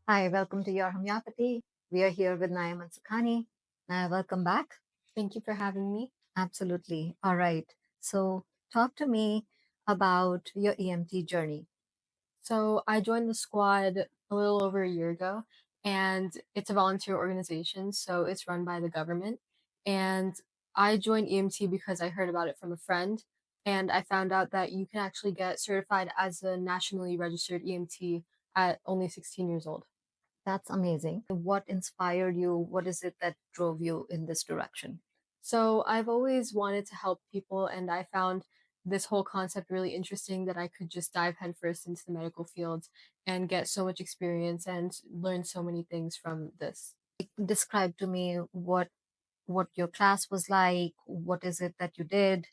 Hi, welcome to Your Homeopathy. We are here with Naya Mansukhani. Naya, welcome back. Thank you for having me. Absolutely. All right. So, talk to me about your EMT journey. So, I joined the squad a little over a year ago, and it's a volunteer organization, so it's run by the government. And I joined EMT because I heard about it from a friend, and I found out that you can actually get certified as a nationally registered EMT at only 16 years old. That's amazing. What inspired you? What is it that drove you in this direction? So I've always wanted to help people, and I found this whole concept really interesting that I could just dive headfirst into the medical field and get so much experience and learn so many things from this. Describe to me what your class was like. What is it that you did?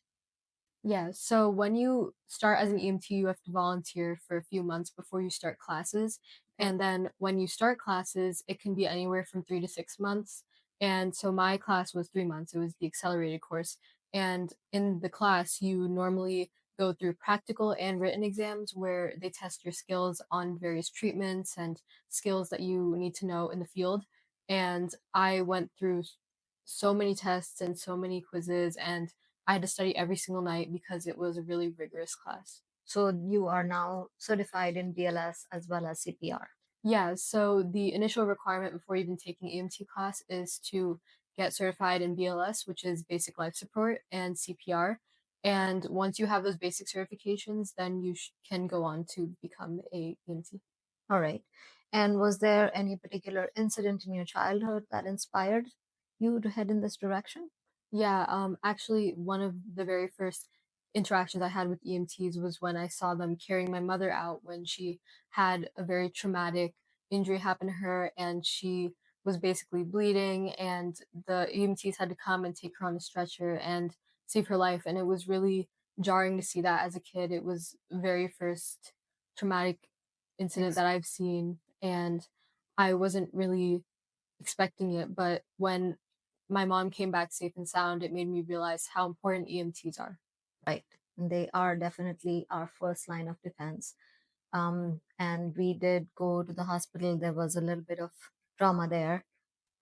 Yeah, so when you start as an EMT, you have to volunteer for a few months before you start classes. And then when you start classes, it can be anywhere from 3 to 6 months. And so my class was 3 months, it was the accelerated course. And in the class, you normally go through practical and written exams where they test your skills on various treatments and skills that you need to know in the field. And I went through so many tests and so many quizzes, and I had to study every single night because it was a really rigorous class. So, you are now certified in BLS as well as CPR. Yeah, so the initial requirement before even taking EMT class is to get certified in BLS, which is basic life support, and CPR. And once you have those basic certifications, then you can go on to become a EMT. All right. And was there any particular incident in your childhood that inspired you to head in this direction? Yeah, actually, one of the very first interactions I had with EMTs was when I saw them carrying my mother out when she had a very traumatic injury happen to her, and she was basically bleeding, and the EMTs had to come and take her on a stretcher and save her life. And it was really jarring to see that as a kid. It was very first traumatic incident that I've seen, and I wasn't really expecting it, but when my mom came back safe and sound, it made me realize how important EMTs are. Right. They are definitely our first line of defense. And we did go to the hospital. There was a little bit of trauma there.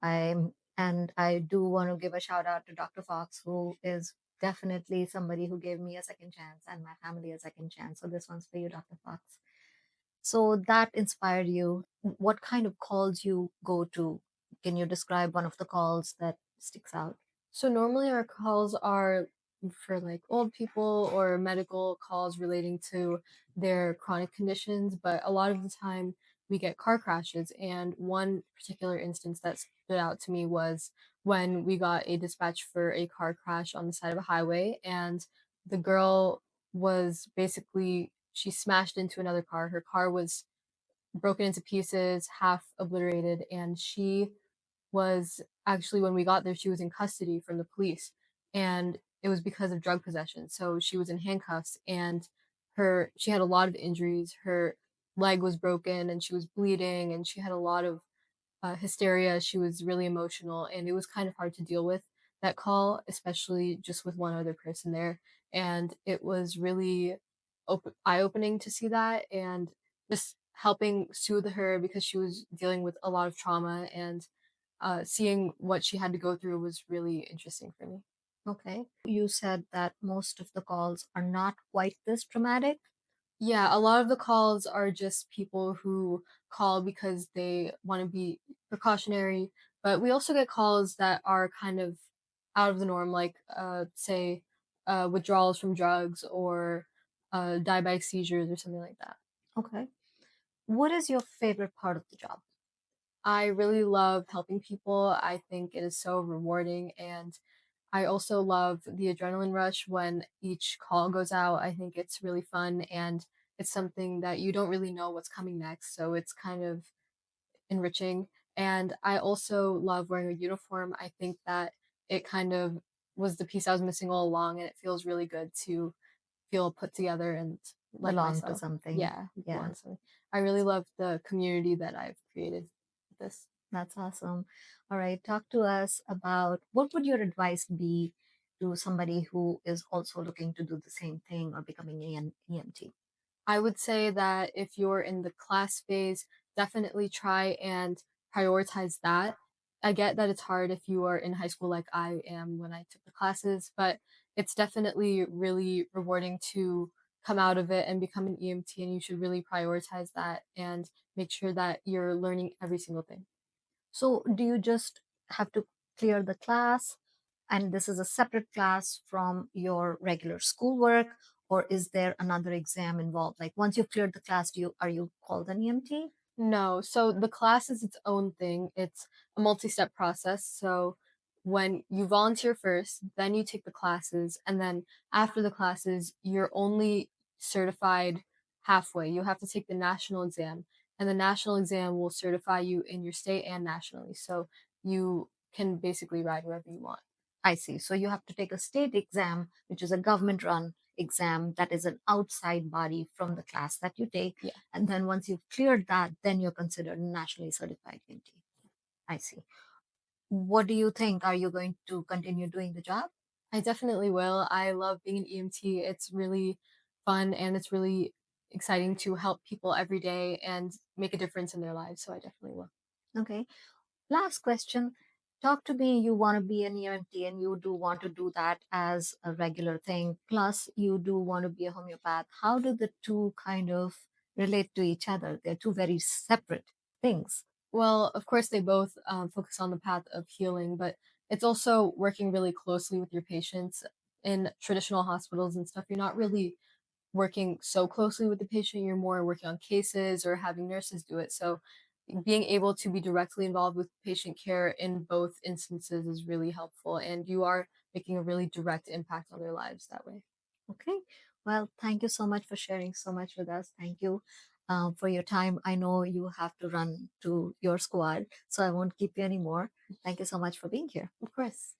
And I do want to give a shout out to Dr. Fox, who is definitely somebody who gave me a second chance and my family a second chance. So this one's for you, Dr. Fox. So that inspired you. What kind of calls you go to? Can you describe one of the calls that sticks out? So normally our calls are for like old people or medical calls relating to their chronic conditions, but a lot of the time we get car crashes. And one particular instance that stood out to me was when we got a dispatch for a car crash on the side of a highway, and the girl was basically she smashed into another car. Her car was broken into pieces, half obliterated, and she was actually, when we got there, she was in custody from the police, and it was because of drug possession. So she was in handcuffs, and she had a lot of injuries. Her leg was broken, and she was bleeding, and she had a lot of hysteria. She was really emotional, and it was kind of hard to deal with that call, especially just with one other person there. And it was really eye-opening to see that, and just helping soothe her because she was dealing with a lot of trauma, and seeing what she had to go through was really interesting for me. Okay. You said that most of the calls are not quite this traumatic. Yeah, a lot of the calls are just people who call because they want to be precautionary, but we also get calls that are kind of out of the norm, like say withdrawals from drugs or diabetic seizures or something like that. Okay. What is your favorite part of the job? I really love helping people. I think it is so rewarding, and I also love the adrenaline rush when each call goes out. I think it's really fun, and it's something that you don't really know what's coming next, so it's kind of enriching. And I also love wearing a uniform. I think that it kind of was the piece I was missing all along, and it feels really good to feel put together and like Belong to myself. something. Yeah, Yeah. belong to something. I really love the community that I've created with this. That's awesome. All right. Talk to us about what would your advice be to somebody who is also looking to do the same thing or becoming an EMT? I would say that if you're in the class phase, definitely try and prioritize that. I get that it's hard if you are in high school like I am when I took the classes, but it's definitely really rewarding to come out of it and become an EMT, and you should really prioritize that and make sure that you're learning every single thing. So, do you just have to clear the class, and this is a separate class from your regular schoolwork, or is there another exam involved? Like once you've cleared the class, are you called an EMT? No, so the class is its own thing. It's a multi-step process. So when you volunteer first, then you take the classes, and then after the classes, you're only certified halfway. You have to take the national exam, and the national exam will certify you in your state and nationally. So you can basically ride wherever you want. I see. So you have to take a state exam, which is a government run exam that is an outside body from the class that you take. Yeah. And then once you've cleared that, then you're considered a nationally certified EMT. I see. What do you think? Are you going to continue doing the job? I definitely will. I love being an EMT. It's really fun and it's really exciting to help people every day and make a difference in their lives. So I definitely will. Okay. Last question. Talk to me. You want to be an EMT and you do want to do that as a regular thing. Plus, you do want to be a homeopath. How do the two kind of relate to each other? They're two very separate things. Well, of course, they both focus on the path of healing, but it's also working really closely with your patients. In traditional hospitals and stuff, you're not really working so closely with the patient. You're more working on cases or having nurses do it. So being able to be directly involved with patient care in both instances is really helpful, and you are making a really direct impact on their lives that way. Okay. Well, thank you so much for sharing so much with us. Thank you for your time. I know you have to run to your squad, so I won't keep you anymore. Thank you so much for being here. Of course.